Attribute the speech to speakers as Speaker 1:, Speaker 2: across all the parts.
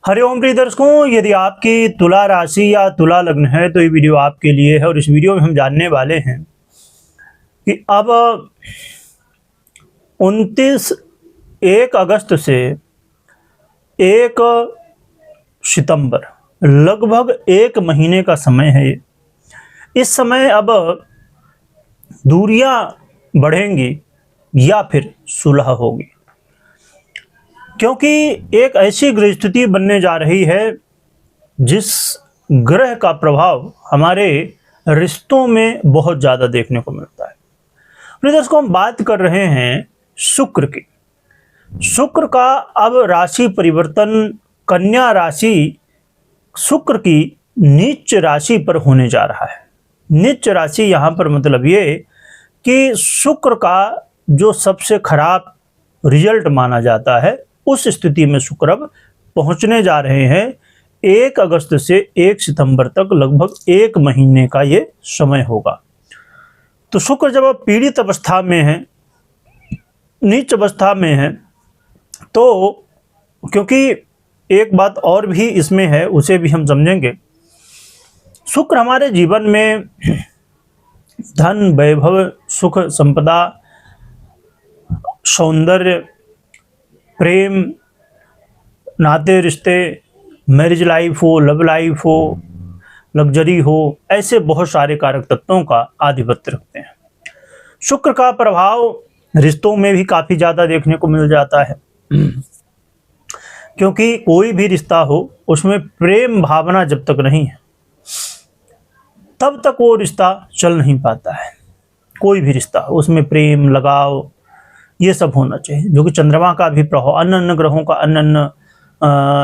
Speaker 1: हरिओम प्रिय दर्शकों, यदि आपकी तुला राशि या तुला लग्न है तो ये वीडियो आपके लिए है। और इस वीडियो में हम जानने वाले हैं कि अब 1 अगस्त से 1 सितंबर लगभग 1 महीने का समय है। इस समय अब दूरियां बढ़ेंगी या फिर सुलह होगी, क्योंकि एक ऐसी ग्रह स्थिति बनने जा रही है जिस ग्रह का प्रभाव हमारे रिश्तों में बहुत ज़्यादा देखने को मिलता है। प्रिय दर्शकों, हम बात कर रहे हैं शुक्र की। शुक्र का अब राशि परिवर्तन कन्या राशि शुक्र की नीच राशि पर होने जा रहा है। नीच राशि यहाँ पर मतलब ये कि शुक्र का जो सबसे खराब रिजल्ट माना जाता है उस स्थिति में शुक्र अब पहुंचने जा रहे हैं। 1 अगस्त से 1 सितंबर तक लगभग 1 महीने का ये समय होगा। तो शुक्र जब अब पीड़ित अवस्था में है, नीच अवस्था में है, तो क्योंकि एक बात और भी इसमें है, उसे भी हम समझेंगे। शुक्र हमारे जीवन में धन, वैभव, सुख, संपदा, सौंदर्य, प्रेम, नाते रिश्ते, मैरिज लाइफ हो, लव लाइफ हो, लग्जरी हो, ऐसे बहुत सारे कारक तत्वों का आधिपत्य रखते हैं। शुक्र का प्रभाव रिश्तों में भी काफ़ी ज़्यादा देखने को मिल जाता है, क्योंकि कोई भी रिश्ता हो उसमें प्रेम भावना जब तक नहीं है तब तक वो रिश्ता चल नहीं पाता है। कोई भी रिश्ता उसमें प्रेम, लगाव, ये सब होना चाहिए। जो कि चंद्रमा का भी प्रभाव, अन्य अन्य ग्रहों का अन्य अन्य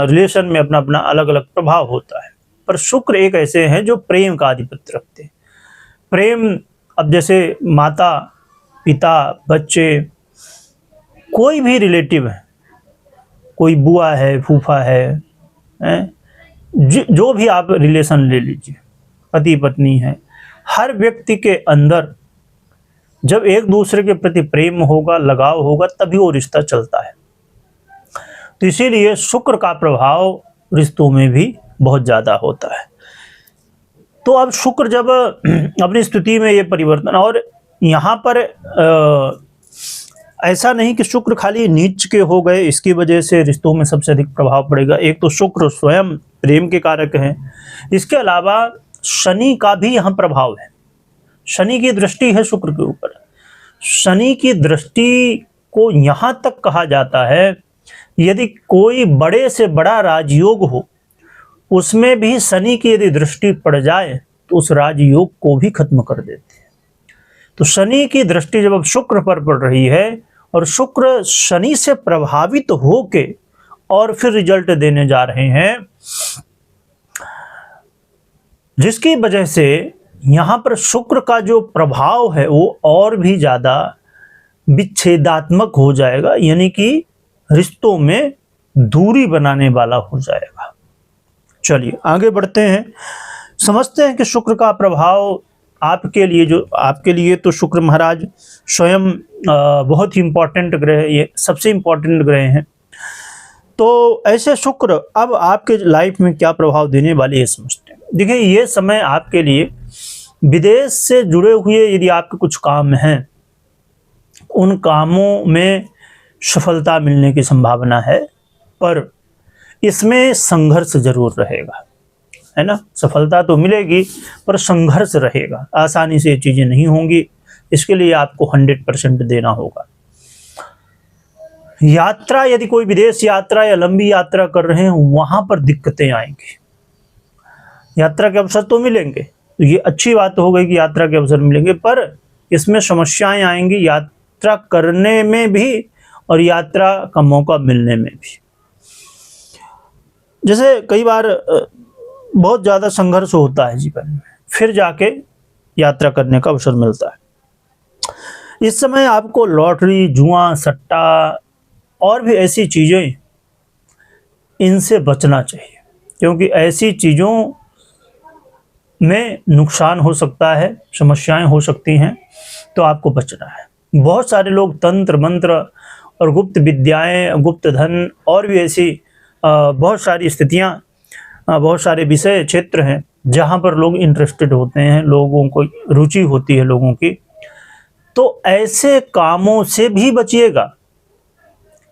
Speaker 1: रिलेशन में अपना अपना अलग अलग प्रभाव होता है, पर शुक्र एक ऐसे हैं जो प्रेम का आधिपत्य रखते हैं। प्रेम, अब जैसे माता पिता, बच्चे, कोई भी रिलेटिव है, कोई बुआ है, फूफा है, जो भी आप रिलेशन ले लीजिए, पति पत्नी है, हर व्यक्ति के अंदर जब एक दूसरे के प्रति प्रेम होगा, लगाव होगा, तभी वो रिश्ता चलता है। तो इसीलिए शुक्र का प्रभाव रिश्तों में भी बहुत ज़्यादा होता है। तो अब शुक्र जब अपनी स्थिति में ये परिवर्तन, और यहाँ पर ऐसा नहीं कि शुक्र खाली नीच के हो गए इसकी वजह से रिश्तों में सबसे अधिक प्रभाव पड़ेगा। एक तो शुक्र स्वयं प्रेम के कारक हैं, इसके अलावा शनि का भी यहाँ प्रभाव है। शनि की दृष्टि है शुक्र के ऊपर। शनि की दृष्टि को यहाँ तक कहा जाता है, यदि कोई बड़े से बड़ा राजयोग हो उसमें भी शनि की यदि दृष्टि पड़ जाए तो उस राजयोग को भी खत्म कर देते हैं। तो शनि की दृष्टि जब अब शुक्र पर पड़ रही है और शुक्र शनि से प्रभावित होके और फिर रिजल्ट देने जा रहे हैं, जिसकी वजह से यहाँ पर शुक्र का जो प्रभाव है वो और भी ज़्यादा विच्छेदात्मक हो जाएगा, यानी कि रिश्तों में दूरी बनाने वाला हो जाएगा। चलिए आगे बढ़ते हैं, समझते हैं कि शुक्र का प्रभाव आपके लिए तो शुक्र महाराज स्वयं बहुत ही इम्पोर्टेंट ग्रह है, ये सबसे इम्पोर्टेंट ग्रह हैं। तो ऐसे शुक्र अब आपके लाइफ में क्या प्रभाव देने वाले ये समझते हैं। देखिए, ये समय आपके लिए विदेश से जुड़े हुए यदि आपके कुछ काम हैं, उन कामों में सफलता मिलने की संभावना है, पर इसमें संघर्ष जरूर रहेगा, है ना। सफलता तो मिलेगी पर संघर्ष रहेगा, आसानी से ये चीज़ें नहीं होंगी। इसके लिए आपको 100% देना होगा। यात्रा, यदि कोई विदेश यात्रा या लंबी यात्रा कर रहे हैं, वहाँ पर दिक्कतें आएंगी। यात्रा के अवसर तो मिलेंगे, तो ये अच्छी बात हो गई कि यात्रा के अवसर मिलेंगे, पर इसमें समस्याएं आएंगी यात्रा करने में भी और यात्रा का मौका मिलने में भी। जैसे कई बार बहुत ज़्यादा संघर्ष होता है जीवन में, फिर जाके यात्रा करने का अवसर मिलता है। इस समय आपको लॉटरी, जुआ, सट्टा और भी ऐसी चीज़ें, इनसे बचना चाहिए, क्योंकि ऐसी चीज़ों में नुकसान हो सकता है, समस्याएं हो सकती हैं, तो आपको बचना है। बहुत सारे लोग तंत्र मंत्र और गुप्त विद्याएं, गुप्त धन और भी ऐसी बहुत सारी स्थितियां, बहुत सारे विषय क्षेत्र हैं जहां पर लोग इंटरेस्टेड होते हैं, लोगों को रुचि होती है लोगों की। तो ऐसे कामों से भी बचिएगा,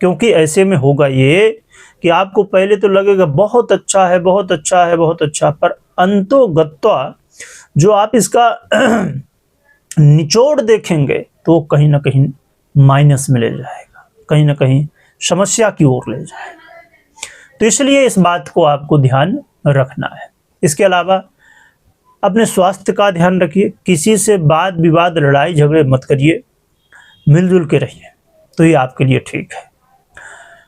Speaker 1: क्योंकि ऐसे में होगा ये कि आपको पहले तो लगेगा बहुत अच्छा है, बहुत अच्छा है, बहुत अच्छा, पर अंतोगत्वा जो आप इसका निचोड़ देखेंगे तो कहीं ना कहीं माइनस में ले जाएगा, कहीं ना कहीं समस्या की ओर ले जाएगा। तो इसलिए इस बात को आपको ध्यान रखना है। इसके अलावा अपने स्वास्थ्य का ध्यान रखिए, किसी से वाद विवाद लड़ाई झगड़े मत करिए, मिलजुल के रहिए, तो ये आपके लिए ठीक है।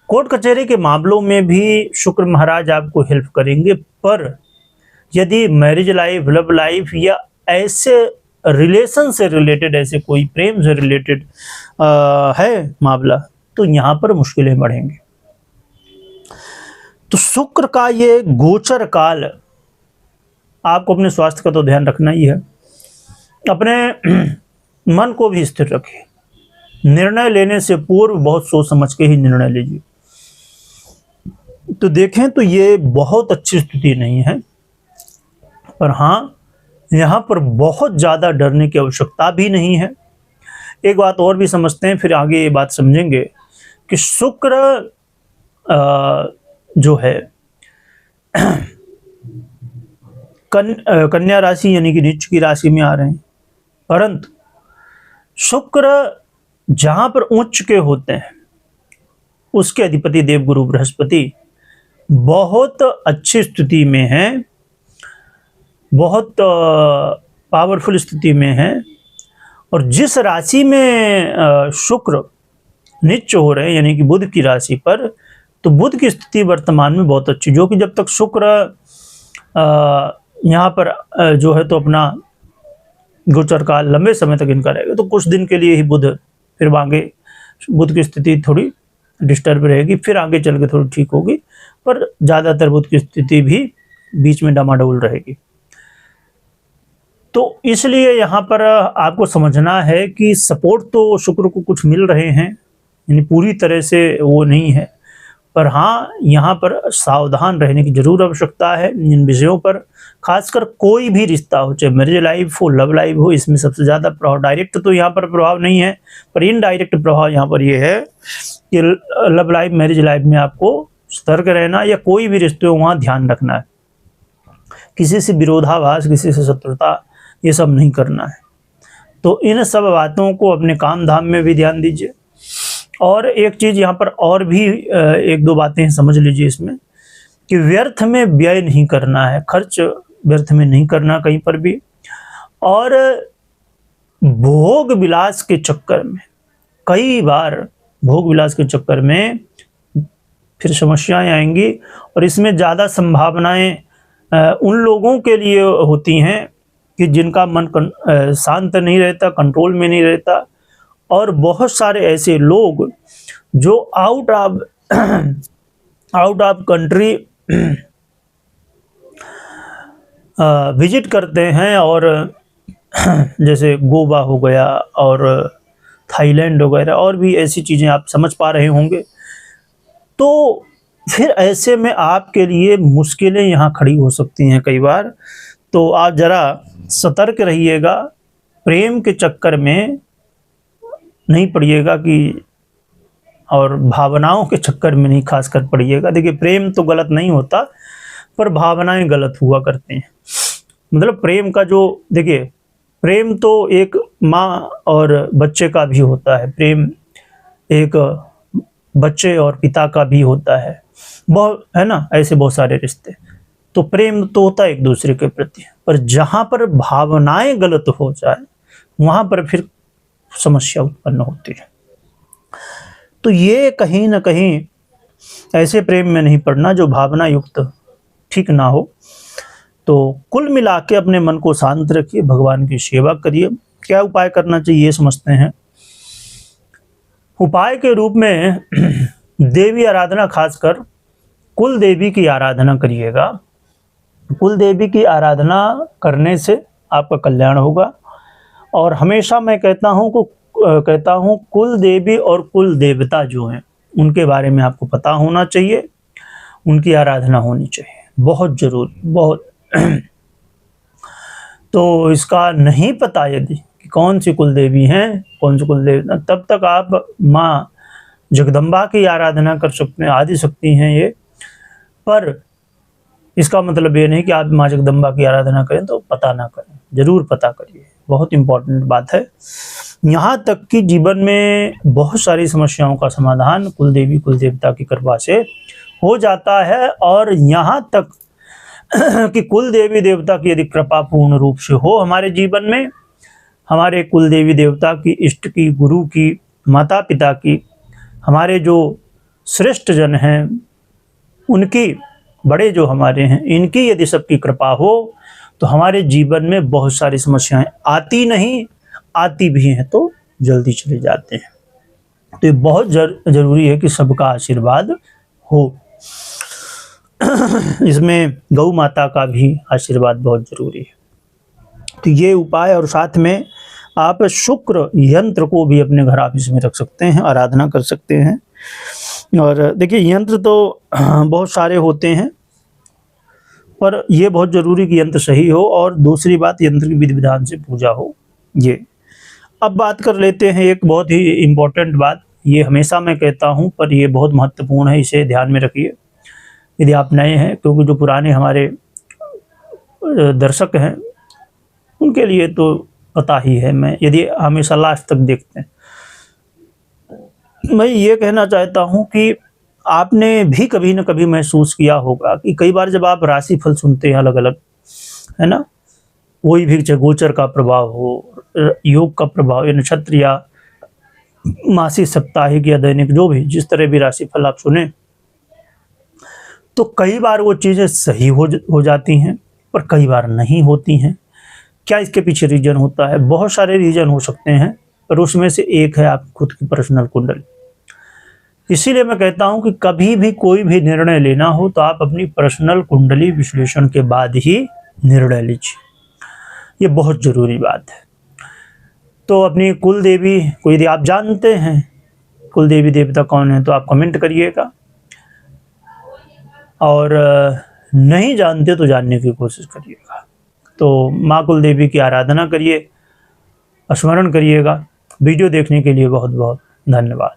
Speaker 1: कोर्ट कचहरी के मामलों में भी शुक्र महाराज आपको हेल्प करेंगे, पर यदि मैरिज लाइफ, लव लाइफ या ऐसे रिलेशन से रिलेटेड, ऐसे कोई प्रेम से रिलेटेड है मामला, तो यहाँ पर मुश्किलें बढ़ेंगी। तो शुक्र का ये गोचर काल, आपको अपने स्वास्थ्य का तो ध्यान रखना ही है। अपने मन को भी स्थिर रखिए, निर्णय लेने से पूर्व बहुत सोच समझ के ही निर्णय लीजिए। तो देखें तो ये बहुत अच्छी स्थिति नहीं है, पर हाँ, यहाँ पर बहुत ज़्यादा डरने की आवश्यकता भी नहीं है। एक बात और भी समझते हैं, फिर आगे ये बात समझेंगे कि शुक्र जो है कन्या राशि यानी कि नीच की राशि में आ रहे हैं, परंतु शुक्र जहाँ पर उच्च के होते हैं उसके अधिपति देवगुरु बृहस्पति बहुत अच्छी स्थिति में हैं, बहुत पावरफुल स्थिति में हैं। और जिस राशि में शुक्र नीच हो रहे हैं यानी कि बुध की राशि पर, तो बुध की स्थिति वर्तमान में बहुत अच्छी, जो कि जब तक शुक्र यहाँ पर जो है तो अपना गोचर काल लंबे समय तक इनका रहेगा, तो कुछ दिन के लिए ही बुध, फिर आगे बुध की स्थिति थोड़ी डिस्टर्ब रहेगी, फिर आगे चल के थोड़ी ठीक होगी, पर ज़्यादातर बुध की स्थिति भी बीच में डामाडोल रहेगी। तो इसलिए यहाँ पर आपको समझना है कि सपोर्ट तो शुक्र को कुछ मिल रहे हैं, यानी पूरी तरह से वो नहीं है, पर हाँ, यहाँ पर सावधान रहने की जरूर आवश्यकता है इन विषयों पर। खासकर कोई भी रिश्ता हो, चाहे मैरिज लाइफ हो, लव लाइफ हो, इसमें सबसे ज़्यादा प्रभाव, डायरेक्ट तो यहाँ पर प्रभाव नहीं है, पर इनडायरेक्ट प्रभाव यहाँ पर ये है कि लव लाइफ, मैरिज लाइफ में आपको सतर्क रहना, या कोई भी रिश्ते हो वहाँ ध्यान रखना है। किसी से विरोधाभास, किसी से शत्रुता, ये सब नहीं करना है। तो इन सब बातों को अपने काम धाम में भी ध्यान दीजिए। और एक चीज़ यहाँ पर और भी एक दो बातें समझ लीजिए इसमें, कि व्यर्थ में व्यय नहीं करना है, खर्च व्यर्थ में नहीं करना कहीं पर भी। और भोग विलास के चक्कर में, कई बार भोग विलास के चक्कर में फिर समस्याएं आएंगी, और इसमें ज़्यादा संभावनाएं उन लोगों के लिए होती हैं कि जिनका मन शांत नहीं रहता, कंट्रोल में नहीं रहता। और बहुत सारे ऐसे लोग जो आउट ऑफ कंट्री विजिट करते हैं, और जैसे गोवा हो गया और थाईलैंड वगैरह, और भी ऐसी चीज़ें आप समझ पा रहे होंगे। तो फिर ऐसे में आपके लिए मुश्किलें यहाँ खड़ी हो सकती हैं कई बार। तो आप ज़रा सतर्क रहिएगा, प्रेम के चक्कर में नहीं पड़िएगा, कि और भावनाओं के चक्कर में नहीं खासकर पड़िएगा। देखिए, प्रेम तो गलत नहीं होता, पर भावनाएं गलत हुआ करते हैं। मतलब प्रेम का जो, देखिए, प्रेम तो एक माँ और बच्चे का भी होता है, प्रेम एक बच्चे और पिता का भी होता है, बहुत है ना, ऐसे बहुत सारे रिश्ते। तो प्रेम तो होता है एक दूसरे के प्रति, पर जहाँ पर भावनाएं गलत हो जाए वहाँ पर फिर समस्या उत्पन्न होती है। तो ये कहीं ना कहीं ऐसे प्रेम में नहीं पड़ना जो भावना युक्त ठीक ना हो। तो कुल मिला के अपने मन को शांत रखिए, भगवान की सेवा करिए। क्या उपाय करना चाहिए ये समझते हैं। उपाय के रूप में देवी आराधना, खासकर कुल देवी की आराधना करिएगा। कुल देवी की आराधना करने से आपका कल्याण होगा। और हमेशा मैं कहता हूँ कुल देवी और कुल देवता जो हैं उनके बारे में आपको पता होना चाहिए। उनकी आराधना होनी चाहिए, बहुत जरूरी, बहुत। तो इसका नहीं पता यदि कि कौन सी कुल देवी हैं, कौन सी कुल देवी, तब तक आप माँ जगदम्बा की आराधना कर सकते हैं, आदि शक्ति हैं ये। पर इसका मतलब ये नहीं कि आप माँ जगदम्बा की आराधना करें तो पता ना करें, जरूर पता करिए, बहुत इंपॉर्टेंट बात है। यहाँ तक कि जीवन में बहुत सारी समस्याओं का समाधान कुल देवी कुल देवता की कृपा से हो जाता है। और यहाँ तक कि कुल देवी देवता की यदि कृपा पूर्ण रूप से हो हमारे जीवन में, हमारे कुल देवी देवता की, इष्ट की, गुरु की, माता पिता की, हमारे जो श्रेष्ठ जन हैं उनकी, बड़े जो हमारे हैं इनकी यदि सबकी कृपा हो तो हमारे जीवन में बहुत सारी समस्याएं आती नहीं, आती भी हैं तो जल्दी चले जाते हैं। तो ये बहुत जरूरी है कि सबका आशीर्वाद हो। इसमें गौ माता का भी आशीर्वाद बहुत जरूरी है। तो ये उपाय, और साथ में आप शुक्र यंत्र को भी अपने घर ऑफिस में रख सकते हैं, आराधना कर सकते हैं। और देखिए यंत्र तो बहुत सारे होते हैं, पर यह बहुत जरूरी कि यंत्र सही हो, और दूसरी बात यंत्र की विधि विधान से पूजा हो। ये अब बात कर लेते हैं एक बहुत ही इम्पोर्टेंट बात, ये हमेशा मैं कहता हूँ पर ये बहुत महत्वपूर्ण है, इसे ध्यान में रखिए यदि आप नए हैं, क्योंकि जो पुराने हमारे दर्शक हैं उनके लिए तो पता ही है। मैं यदि हमेशा लास्ट तक देखते हैं, मैं ये कहना चाहता हूँ कि आपने भी कभी न कभी महसूस किया होगा कि कई बार जब आप राशि फल सुनते हैं अलग अलग, है ना, कोई भी चाहे गोचर का प्रभाव हो, योग का प्रभाव या नक्षत्र या मासिक, साप्ताहिक या दैनिक, जो भी जिस तरह भी राशि फल आप सुने, तो कई बार वो चीज़ें सही हो जाती हैं पर कई बार नहीं होती हैं। क्या इसके पीछे रीजन होता है? बहुत सारे रीजन हो सकते हैं, पर उसमें से एक है आप खुद की पर्सनल कुंडली। इसीलिए मैं कहता हूं कि कभी भी कोई भी निर्णय लेना हो तो आप अपनी पर्सनल कुंडली विश्लेषण के बाद ही निर्णय लीजिए, ये बहुत जरूरी बात है। तो अपनी कुल देवी को यदि आप जानते हैं, कुल देवी देवता कौन है, तो आप कमेंट करिएगा, और नहीं जानते तो जानने की कोशिश करिएगा। तो माँ कुल देवी की आराधना करिए, स्मरण करिएगा। वीडियो देखने के लिए बहुत बहुत धन्यवाद।